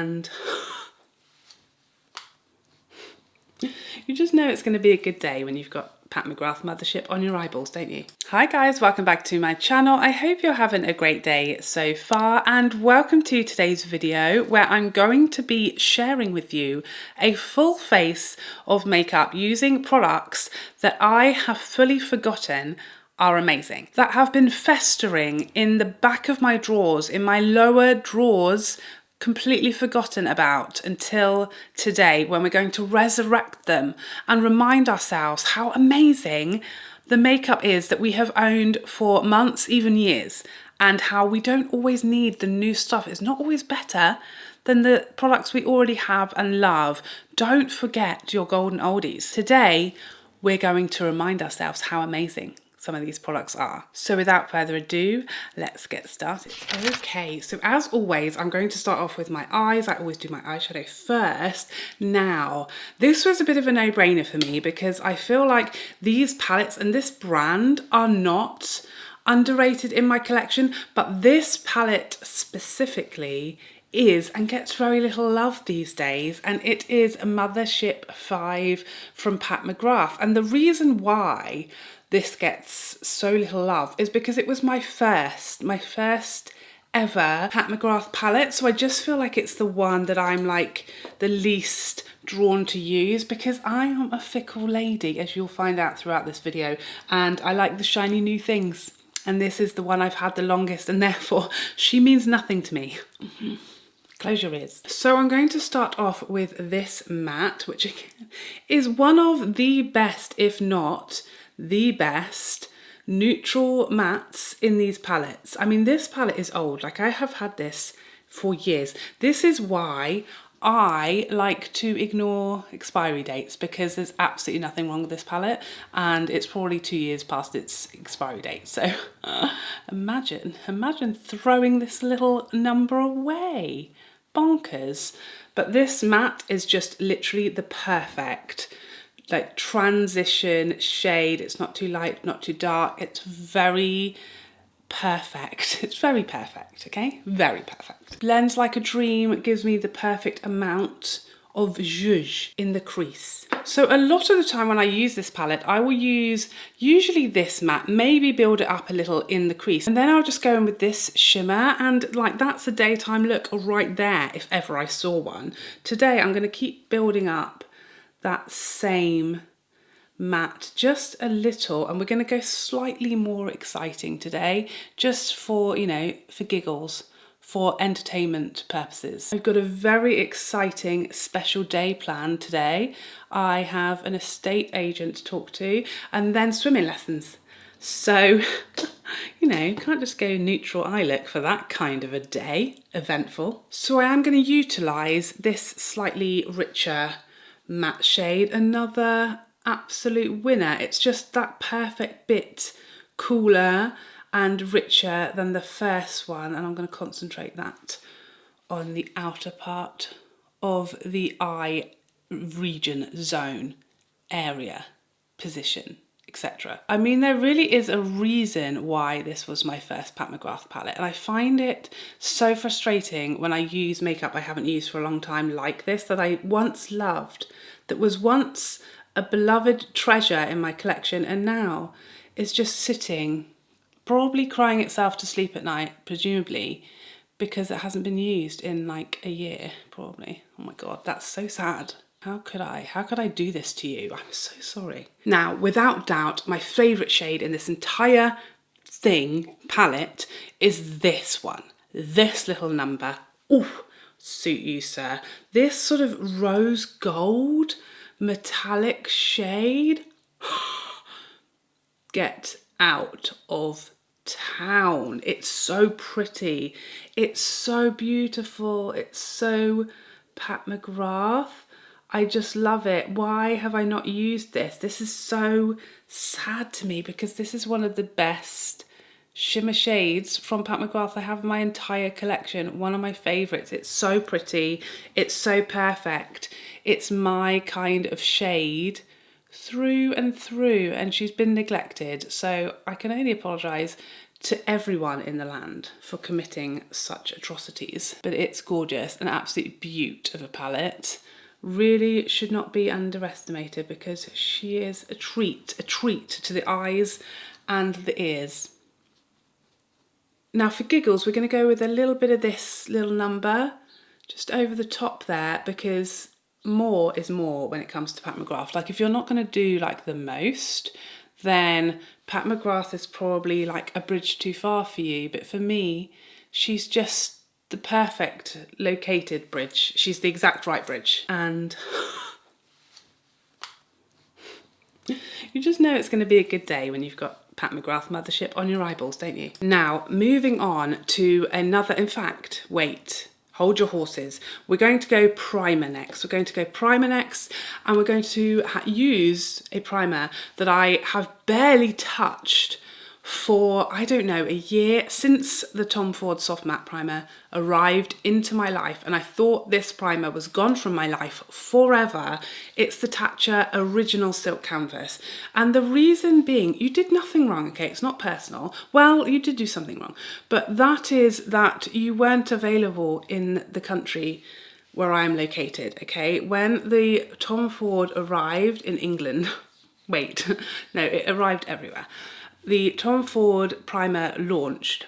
and you just know it's going to be a good day when you've got Pat McGrath Mothership on your eyeballs, don't you? Hi guys, welcome back to my channel. I hope you're having a great day so far, and welcome to today's video where I'm going to be sharing with you a full face of makeup using products that I have fully forgotten are amazing, that have been festering in the back of my drawers, in my lower drawers, completely forgotten about until today, when we're going to resurrect them and remind ourselves how amazing the makeup is that we have owned for months, even years, and how we don't always need the new stuff. It's not always better than the products we already have and love. Don't forget your golden oldies. Today, we're going to remind ourselves how amazing some of these products are. So without further ado, let's get started. Okay, so as always, I'm going to start off with my eyes. I always do my eyeshadow first. Now, this was a bit of a no-brainer for me because I feel like these palettes and this brand are not underrated in my collection, but this palette specifically is and gets very little love these days, and it is a Mothership V from Pat McGrath. And the reason why this gets so little love is because it was my first ever Pat McGrath palette, so I just feel like it's the one that I'm like the least drawn to use, because I am a fickle lady, as you'll find out throughout this video, and I like the shiny new things, and this is the one I've had the longest, and therefore she means nothing to me. Close your ears. So I'm going to start off with this matte, which again is one of the best, if not the best, neutral mattes in these palettes. I mean, this palette is old. Like, I have had this for years. This is why I like to ignore expiry dates, because there's absolutely nothing wrong with this palette, and it's probably 2 years past its expiry date. So imagine throwing this little number away. Bonkers. But this matte is just literally the perfect like transition shade. It's not too light, not too dark. It's very perfect. It's very perfect, okay? Very perfect. Blends like a dream. It gives me the perfect amount of zhuzh in the crease. So a lot of the time when I use this palette, I will use usually this matte, maybe build it up a little in the crease, and then I'll just go in with this shimmer, and like that's a daytime look right there if ever I saw one. Today I'm going to keep building up that same matte just a little, and we're going to go slightly more exciting today, just for, you know, for giggles, for entertainment purposes. I've got a very exciting special day planned today. I have an estate agent to talk to, and then swimming lessons. So, you know, can't just go neutral eye look for that kind of a day, eventful. So I am going to utilise this slightly richer matte shade, another absolute winner. It's just that perfect bit cooler and richer than the first one, and I'm going to concentrate that on the outer part of the eye region, zone, area, position, etc. I mean, there really is a reason why this was my first Pat McGrath palette, and I find it so frustrating when I use makeup I haven't used for a long time like this, that I once loved, that was once a beloved treasure in my collection, and now it's just sitting, probably crying itself to sleep at night, presumably, because it hasn't been used in like a year, probably. Oh my God, that's so sad. How could I do this to you? I'm so sorry. Now, without doubt, my favourite shade in this entire palette is this one. This little number. Ooh, suit you, sir. This sort of rose gold metallic shade. Get out of town. It's so pretty. It's so beautiful. It's so Pat McGrath. I just love it. Why have I not used this? This is so sad to me, because this is one of the best shimmer shades from Pat McGrath I have in my entire collection. One of my favourites. It's so pretty. It's so perfect. It's my kind of shade through and through, and she's been neglected. So I can only apologise to everyone in the land for committing such atrocities. But it's gorgeous, an absolute beaut of a palette. Really should not be underestimated because she is a treat to the eyes and the ears. Now for giggles, we're going to go with a little bit of this little number just over the top there, because more is more when it comes to Pat McGrath. Like if you're not going to do like the most, then Pat McGrath is probably like a bridge too far for you. But for me, she's just the perfect located bridge. She's the exact right bridge. And you just know it's going to be a good day when you've got Pat McGrath Mothership on your eyeballs, don't you? Now, moving on to another, in fact, wait. Hold your horses. We're going to go primer next. We're going to go primer next, and we're going to use a primer that I have barely touched for, I don't know, a year, since the Tom Ford Soft Matte Primer arrived into my life, and I thought this primer was gone from my life forever. It's the Tatcha Original Silk Canvas, and the reason being, you did nothing wrong, okay? It's not personal. Well, you did do something wrong, but that is that you weren't available in the country where I am located, okay? When the Tom Ford arrived in England, wait, no, it arrived everywhere. The Tom Ford primer launched,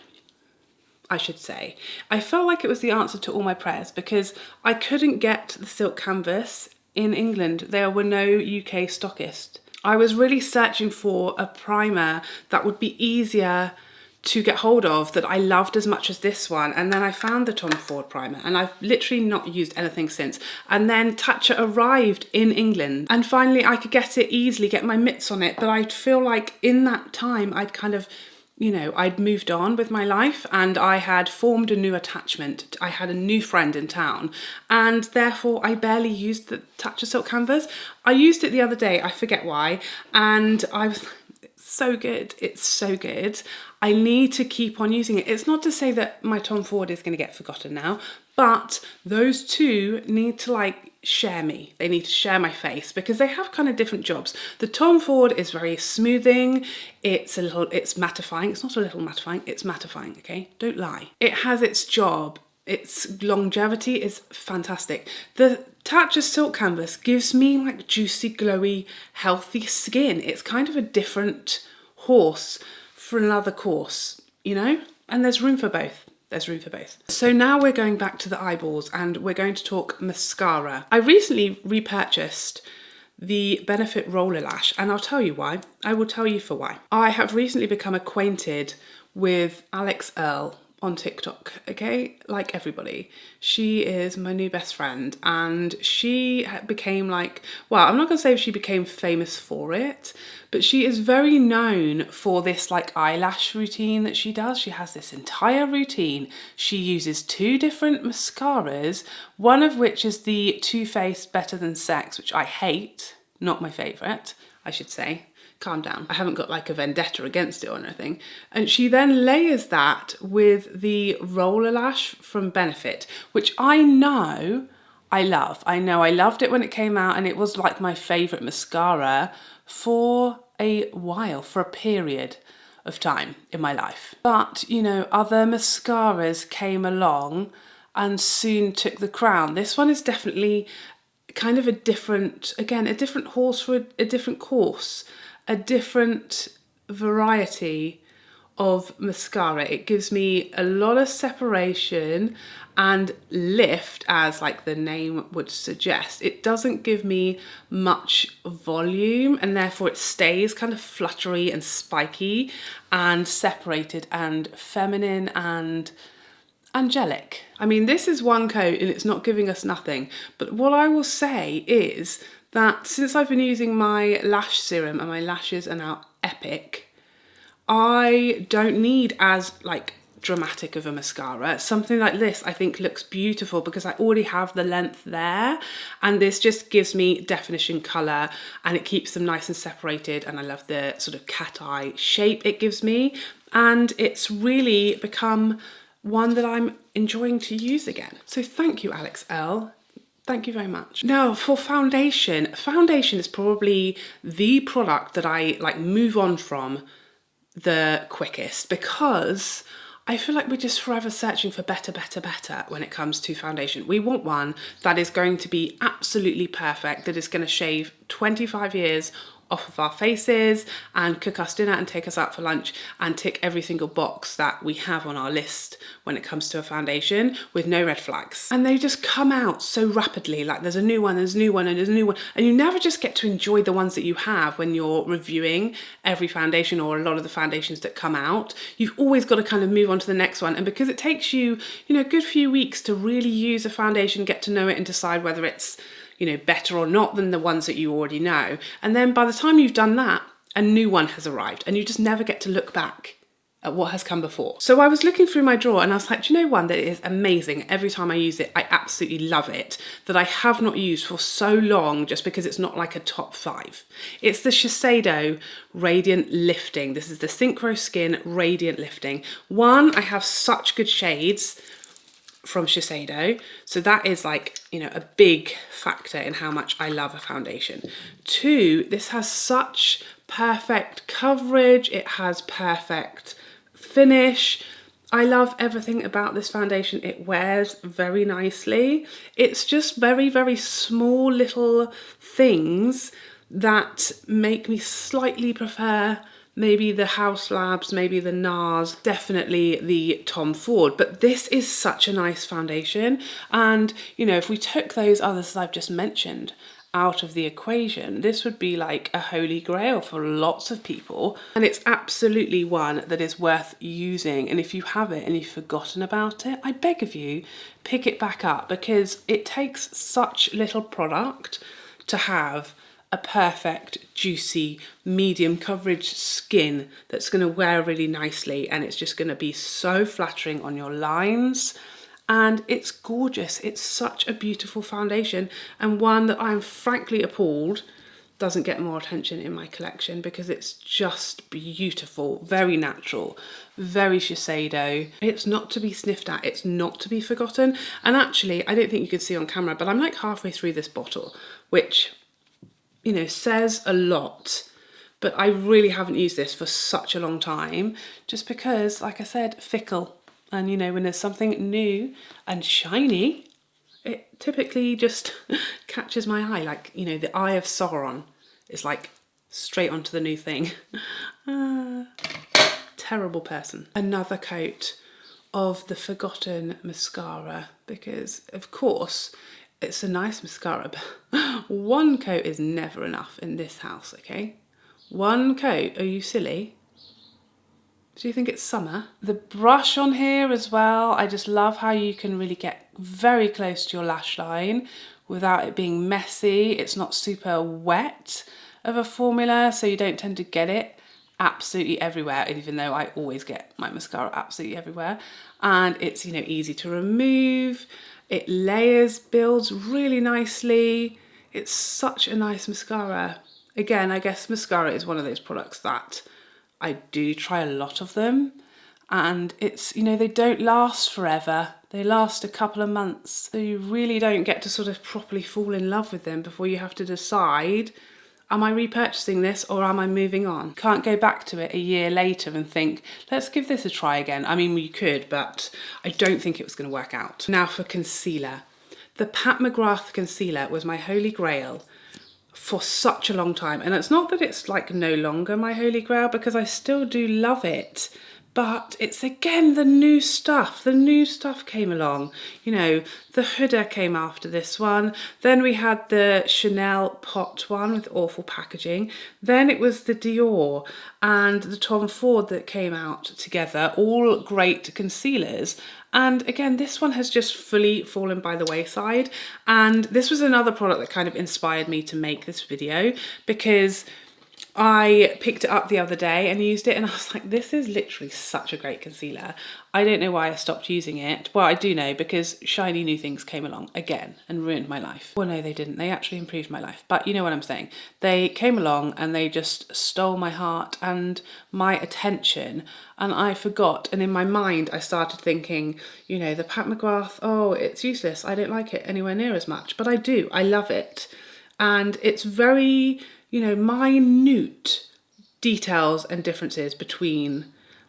I should say. I felt like it was the answer to all my prayers because I couldn't get the silk canvas in England. There were no UK stockists. I was really searching for a primer that would be easier to get hold of, that I loved as much as this one, and then I found the Tom Ford primer, and I've literally not used anything since. And then Tatcha arrived in England, and finally I could get it easily, get my mitts on it, but I feel like in that time I'd kind of, you know, I'd moved on with my life and I had formed a new attachment. I had a new friend in town, and therefore I barely used the Tatcha Silk Canvas. I used it the other day, I forget why, and I was so good. It's so good. I need to keep on using it. It's not to say that my Tom Ford is going to get forgotten now, but those two need to like share me. They need to share my face because they have kind of different jobs. The Tom Ford is very smoothing. It's mattifying. It's not a little mattifying. It's mattifying. Okay, don't lie. It has its job. Its longevity is fantastic. The Tatcha Silk Canvas gives me like juicy, glowy, healthy skin. It's kind of a different horse for another course, you know? And there's room for both. There's room for both. So now we're going back to the eyeballs and we're going to talk mascara. I recently repurchased the Benefit Roller Lash, and I'll tell you why. I will tell you for why. I have recently become acquainted with Alex Earl on TikTok, okay? Like everybody. She is my new best friend, and she became like, well, I'm not gonna say she became famous for it, but she is very known for this like eyelash routine that she does. She has this entire routine. She uses two different mascaras, one of which is the Too Faced Better Than Sex, which I hate, not my favorite, I should say. Calm down. I haven't got like a vendetta against it or anything. And she then layers that with the Roller Lash from Benefit, which I know I love. I know I loved it when it came out, and it was like my favourite mascara for a while, for a period of time in my life. But, you know, other mascaras came along and soon took the crown. This one is definitely kind of a different, again, a different horse for a different course. A different variety of mascara. It gives me a lot of separation and lift, as like the name would suggest. It doesn't give me much volume, and therefore it stays kind of fluttery and spiky and separated and feminine and angelic. I mean, this is one coat and it's not giving us nothing, but what I will say is that since I've been using my lash serum and my lashes are now epic, I don't need as like dramatic of a mascara. Something like this I think looks beautiful because I already have the length there, and this just gives me definition, colour, and it keeps them nice and separated, and I love the sort of cat eye shape it gives me, and it's really become one that I'm enjoying to use again. So thank you, Alex L. Thank you very much. Now for foundation. Foundation is probably the product that I like move on from the quickest, because I feel like we're just forever searching for better, better, better when it comes to foundation. We want one that is going to be absolutely perfect, that is going to shave 25 years off of our faces and cook us dinner and take us out for lunch and tick every single box that we have on our list when it comes to a foundation, with no red flags. And they just come out so rapidly, like there's a new one, there's a new one, and there's a new one, and you never just get to enjoy the ones that you have when you're reviewing every foundation or a lot of the foundations that come out. You've always got to kind of move on to the next one, and because it takes you, you know, a good few weeks to really use a foundation, get to know it and decide whether it's, you know, better or not than the ones that you already know. And then by the time you've done that, a new one has arrived and you just never get to look back at what has come before. So I was looking through my drawer and I was like, do you know one that is amazing? Every time I use it, I absolutely love it, that I have not used for so long just because it's not like a top 5. It's the Shiseido Radiant Lifting. This is the Synchro Skin Radiant Lifting. One, I have such good shades from Shiseido, so that is like, you know, a big factor in how much I love a foundation. 2, this has such perfect coverage, it has perfect finish. I love everything about this foundation. It wears very nicely. It's just very, very small little things that make me slightly prefer maybe the Haus Labs, maybe the Nars, definitely the Tom Ford. But this is such a nice foundation. And, you know, if we took those others I've just mentioned out of the equation, this would be like a holy grail for lots of people. And it's absolutely one that is worth using. And if you have it and you've forgotten about it, I beg of you, pick it back up, because it takes such little product to have a perfect, juicy, medium coverage skin that's going to wear really nicely, and it's just going to be so flattering on your lines. And it's gorgeous. It's such a beautiful foundation, and one that I'm frankly appalled doesn't get more attention in my collection, because it's just beautiful, very natural, very Shiseido. It's not to be sniffed at, it's not to be forgotten. And actually, I don't think you could see on camera, but I'm like halfway through this bottle, which, you know, says a lot. But I really haven't used this for such a long time, just because, like I said, fickle. And, you know, when there's something new and shiny, it typically just catches my eye. Like, you know, the eye of Sauron is like straight onto the new thing. Terrible person. Another coat of the forgotten mascara, because of course it's a nice mascara, but one coat is never enough in this house, okay? One coat, are you silly? Do you think it's summer? The brush on here as well, I just love how you can really get very close to your lash line without it being messy. It's not super wet of a formula, so you don't tend to get it absolutely everywhere, even though I always get my mascara absolutely everywhere. And it's, you know, easy to remove. It layers, builds really nicely. It's such a nice mascara. Again, I guess mascara is one of those products that I do try a lot of them, and it's, you know, they don't last forever. They last a couple of months. So you really don't get to sort of properly fall in love with them before you have to decide, am I repurchasing this or am I moving on? Can't go back to it a year later and think, let's give this a try again. I mean, we could, but I don't think it was going to work out. Now for concealer. The Pat McGrath concealer was my holy grail for such a long time. And it's not that it's like no longer my holy grail, because I still do love it. But it's again the new stuff. The new stuff came along. You know, the Huda came after this one. Then we had the Chanel pot one with awful packaging. Then it was the Dior and the Tom Ford that came out together. All great concealers. And again, this one has just fully fallen by the wayside. And this was another product that kind of inspired me to make this video, because I picked it up the other day and used it, and I was like, this is literally such a great concealer. I don't know why I stopped using it. Well, I do know, because shiny new things came along again and ruined my life. Well, no, they didn't. They actually improved my life. But you know what I'm saying. They came along and they just stole my heart and my attention, and I forgot. And in my mind, I started thinking, you know, the Pat McGrath, oh, it's useless. I don't like it anywhere near as much. But I do. I love it. And it's very, you know, minute details and differences between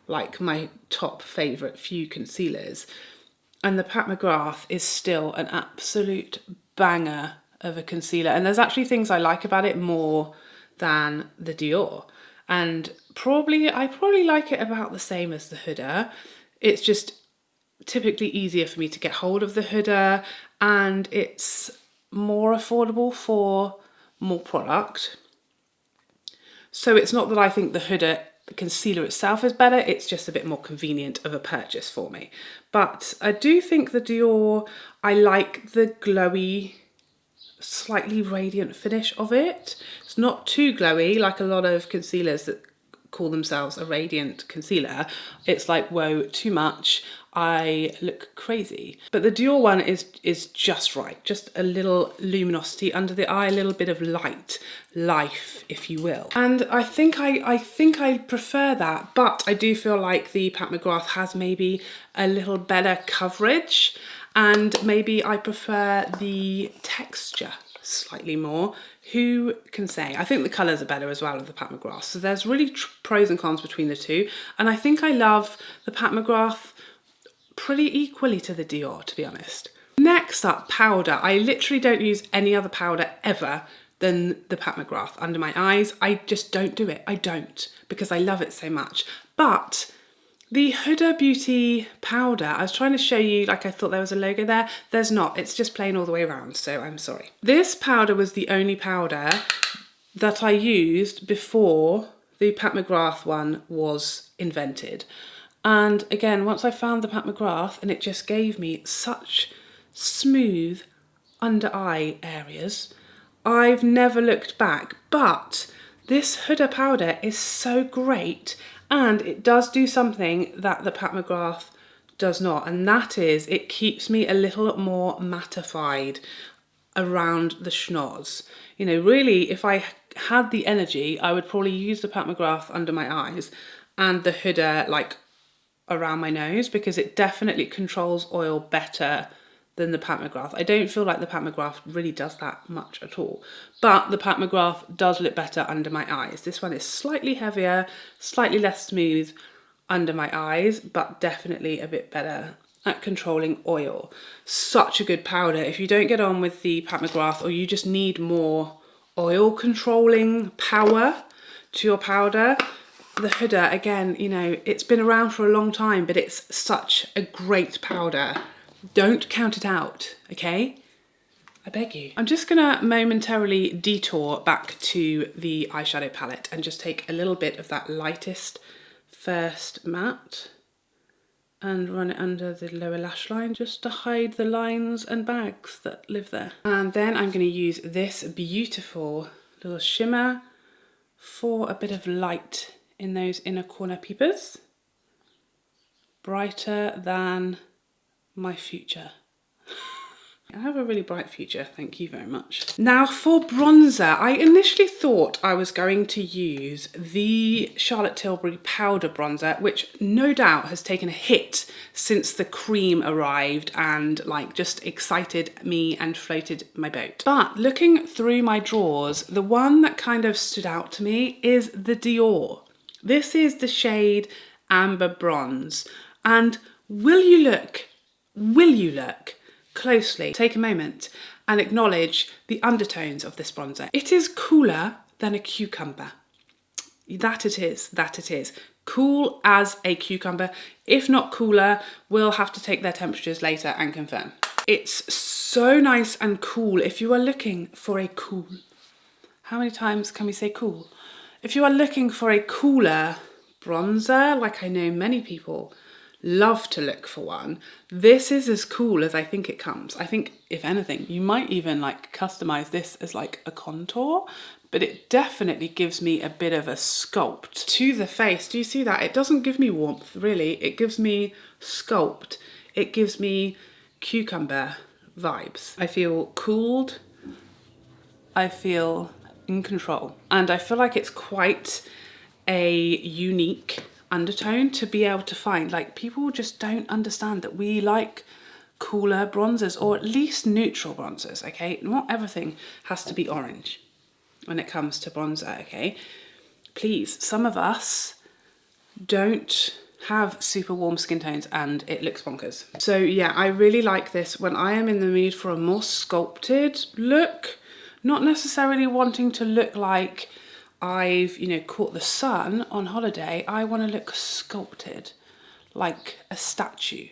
like my top favourite few concealers. And the Pat McGrath is still an absolute banger of a concealer. And there's actually things I like about it more than the Dior. And I probably like it about the same as the Huda. It's just typically easier for me to get hold of the Huda, and it's more affordable for more product. So it's not that I think the Huda concealer itself is better, it's just a bit more convenient of a purchase for me. But I do think the Dior, I like the glowy, slightly radiant finish of it. It's not too glowy like a lot of concealers that call themselves a radiant concealer. It's like, whoa, too much, I look crazy. But the Dior one is just right, just a little luminosity under the eye, a little bit of life, if you will. And I think I prefer that, but I do feel like the Pat McGrath has maybe a little better coverage, and maybe I prefer the texture slightly more. Who can say? I think the colours are better as well of the Pat McGrath. So there's really pros and cons between the two. And I think I love the Pat McGrath pretty equally to the Dior, to be honest. Next up, powder. I literally don't use any other powder ever than the Pat McGrath under my eyes. I just don't do it. I don't, because I love it so much. But the Huda Beauty powder, I was trying to show you, like I thought there was a logo there. There's not, it's just plain all the way around, so I'm sorry. This powder was the only powder that I used before the Pat McGrath one was invented. And again, once I found the Pat McGrath, and it just gave me such smooth under eye areas, I've never looked back. But this Huda powder is so great, and it does do something that the Pat McGrath does not, and that is it keeps me a little more mattified around the schnoz. You know, really, if I had the energy, I would probably use the Pat McGrath under my eyes and the Huda like around my nose, because it definitely controls oil better than the Pat McGrath. I don't feel like the Pat McGrath really does that much at all, but the Pat McGrath does look better under my eyes. This one is slightly heavier, slightly less smooth under my eyes, but definitely a bit better at controlling oil. Such a good powder. If you don't get on with the Pat McGrath, or you just need more oil controlling power to your powder, the Huda, again, you know, it's been around for a long time, but it's such a great powder. Don't count it out, okay? I beg you. I'm just gonna momentarily detour back to the eyeshadow palette and just take a little bit of that lightest first matte and run it under the lower lash line just to hide the lines and bags that live there. And then I'm gonna use this beautiful little shimmer for a bit of light in those inner corner peepers. Brighter than my future. I have a really bright future, thank you very much. Now for bronzer, I initially thought I was going to use the Charlotte Tilbury powder bronzer, which no doubt has taken a hit since the cream arrived and like just excited me and floated my boat. But looking through my drawers, the one that kind of stood out to me is the Dior. This is the shade Amber Bronze, and will you look closely, take a moment and acknowledge the undertones of this bronzer. It is cooler than a cucumber. That it is, that it is. Cool as a cucumber. If not cooler, we'll have to take their temperatures later and confirm. It's so nice and cool if you are looking for a cool. How many times can we say cool? If you are looking for a cooler bronzer, like I know many people love to look for one, this is as cool as I think it comes. I think, if anything, you might even like customize this as like a contour, but it definitely gives me a bit of a sculpt to the face. Do you see that? It doesn't give me warmth, really. It gives me sculpt. It gives me cucumber vibes. I feel cooled. I feel in control. And I feel like it's quite a unique undertone to be able to find. Like, people just don't understand that we like cooler bronzers, or at least neutral bronzers, okay? Not everything has to be orange when it comes to bronzer, okay? please, some of us don't have super warm skin tones and it looks bonkers. So yeah, I really like this when I am in the mood for a more sculpted look, not necessarily wanting to look like I've, you know, caught the sun on holiday. I want to look sculpted, like a statue.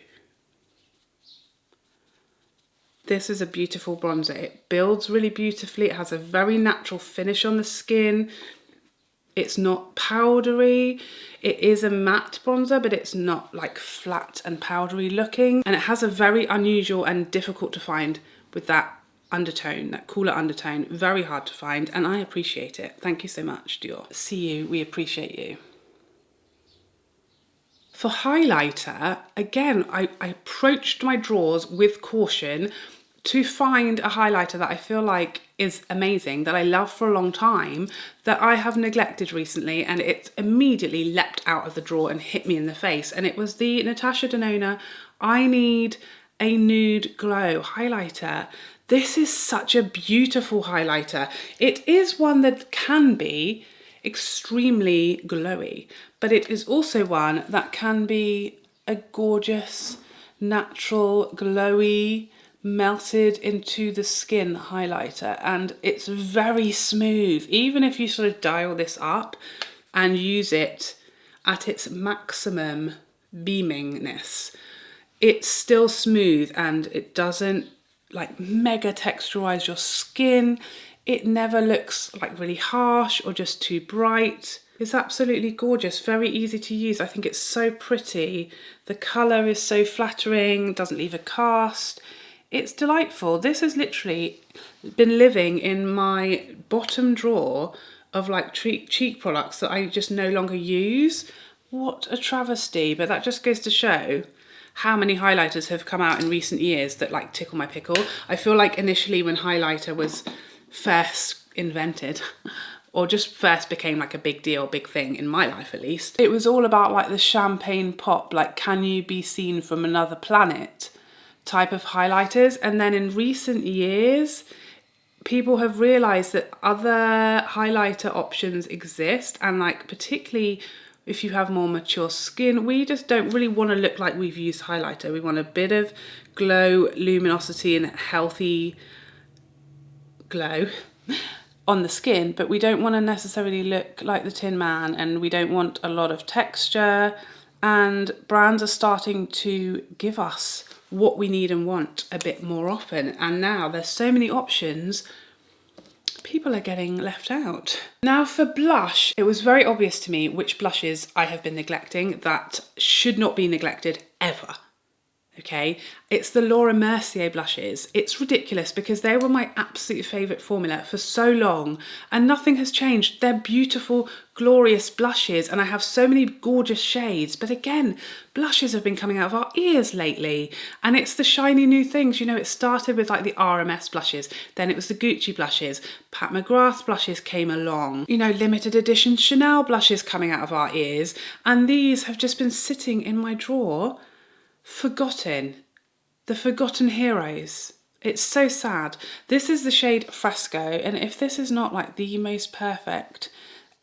This is a beautiful bronzer. It builds really beautifully. It has a very natural finish on the skin. It's not powdery. It is a matte bronzer, but it's not like flat and powdery looking. And it has a very unusual and difficult to find with that undertone, that cooler undertone. Very hard to find, and I appreciate it. Thank you so much, Dior. See you, we appreciate you. For highlighter, again, I approached my drawers with caution to find a highlighter that I feel like is amazing, that I love for a long time, that I have neglected recently, and it immediately leapt out of the drawer and hit me in the face. And it was the Natasha Denona I Need a Nude Glow highlighter. This is such a beautiful highlighter. It is one that can be extremely glowy, but it is also one that can be a gorgeous, natural, glowy, melted into the skin highlighter, and it's very smooth. Even if you sort of dial this up and use it at its maximum beamingness, it's still smooth and it doesn't like mega texturize your skin. It never looks like really harsh or just too bright. It's absolutely gorgeous, very easy to use. I think it's so pretty. The color is so flattering, doesn't leave a cast. It's delightful. This has literally been living in my bottom drawer of like cheek products that I just no longer use. What a travesty, but that just goes to show how many highlighters have come out in recent years that like tickle my pickle. I feel like initially when highlighter was first invented, or just first became like a big deal, big thing in my life at least, it was all about like the champagne pop, like can you be seen from another planet type of highlighters. And then in recent years, people have realized that other highlighter options exist, and like particularly if you have more mature skin, we just don't really want to look like we've used highlighter. We want a bit of glow, luminosity and healthy glow on the skin, but we don't want to necessarily look like the Tin Man, and we don't want a lot of texture. And brands are starting to give us what we need and want a bit more often. And now there's so many options, people are getting left out. Now for blush, it was very obvious to me which blushes I have been neglecting that should not be neglected ever. Okay, it's the Laura Mercier blushes. It's ridiculous because they were my absolute favourite formula for so long and nothing has changed. They're beautiful, glorious blushes, and I have so many gorgeous shades. But again, blushes have been coming out of our ears lately, and it's the shiny new things. You know, it started with like the RMS blushes, then it was the Gucci blushes, Pat McGrath blushes came along, you know, limited edition Chanel blushes coming out of our ears, and these have just been sitting in my drawer, forgotten, the forgotten heroes. It's so sad. This is the shade Fresco, and if this is not like the most perfect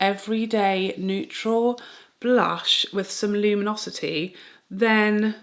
everyday neutral blush with some luminosity, then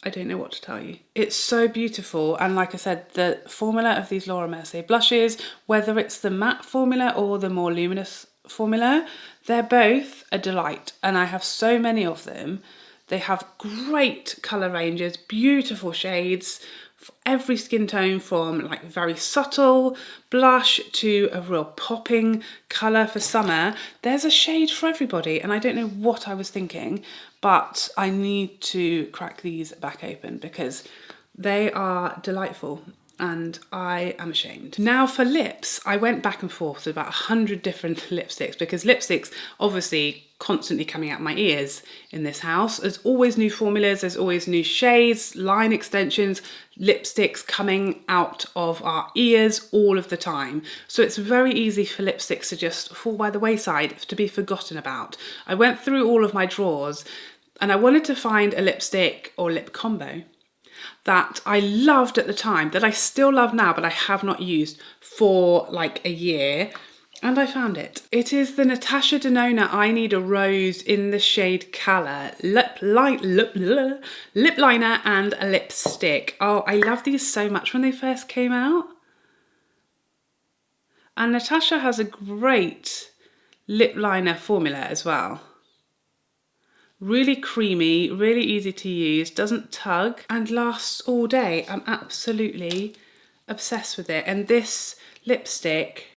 I don't know what to tell you. It's so beautiful, and like I said, the formula of these Laura Mercier blushes, whether it's the matte formula or the more luminous formula, they're both a delight, and I have so many of them. They have great colour ranges, beautiful shades for every skin tone, from like very subtle blush to a real popping colour for summer. There's a shade for everybody, and I don't know what I was thinking, but I need to crack these back open because they are delightful and I am ashamed. Now for lips, I went back and forth with about 100 different lipsticks because lipsticks obviously constantly coming out my ears in this house. There's always new formulas, there's always new shades, line extensions, lipsticks coming out of our ears all of the time. So it's very easy for lipsticks to just fall by the wayside, to be forgotten about. I went through all of my drawers and I wanted to find a lipstick or lip combo that I loved at the time, that I still love now, but I have not used for like a year. And I found it. It is the Natasha Denona I Need a Rose in the shade Calla lip liner and a lipstick. Oh, I love these so much when they first came out. And Natasha has a great lip liner formula as well. Really creamy, really easy to use, doesn't tug, and lasts all day. I'm absolutely obsessed with it. And this lipstick,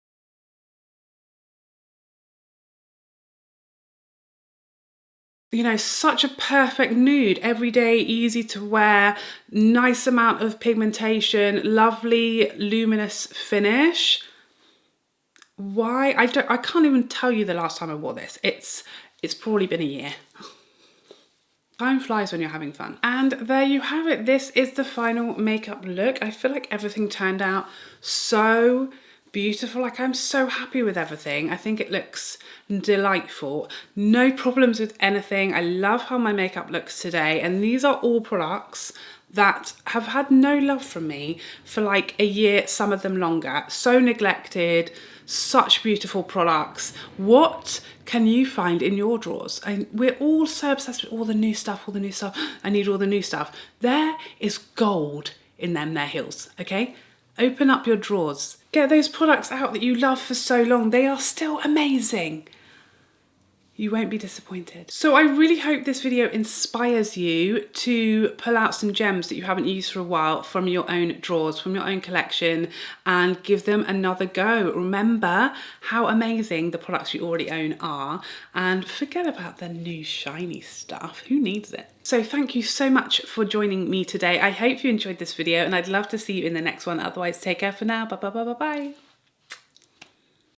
you know, such a perfect nude, everyday, easy to wear, nice amount of pigmentation, lovely luminous finish. Why? I can't even tell you the last time I wore this. It's probably been a year. Time flies when you're having fun. And there you have it. This is the final makeup look. I feel like everything turned out so beautiful. Like, I'm so happy with everything. I think it looks delightful. No problems with anything. I love how my makeup looks today. And these are all products that have had no love from me for like a year, some of them longer. So neglected, such beautiful products. What can you find in your drawers? And we're all so obsessed with all the new stuff, all the new stuff. I need all the new stuff. There is gold in them there heels, okay? Open up your drawers. Get those products out that you love for so long. They are still amazing. You won't be disappointed. So I really hope this video inspires you to pull out some gems that you haven't used for a while from your own drawers, from your own collection, and give them another go. Remember how amazing the products you already own are, and forget about the new shiny stuff. Who needs it? So thank you so much for joining me today. I hope you enjoyed this video, and I'd love to see you in the next one. Otherwise, take care for now. Bye bye bye bye bye.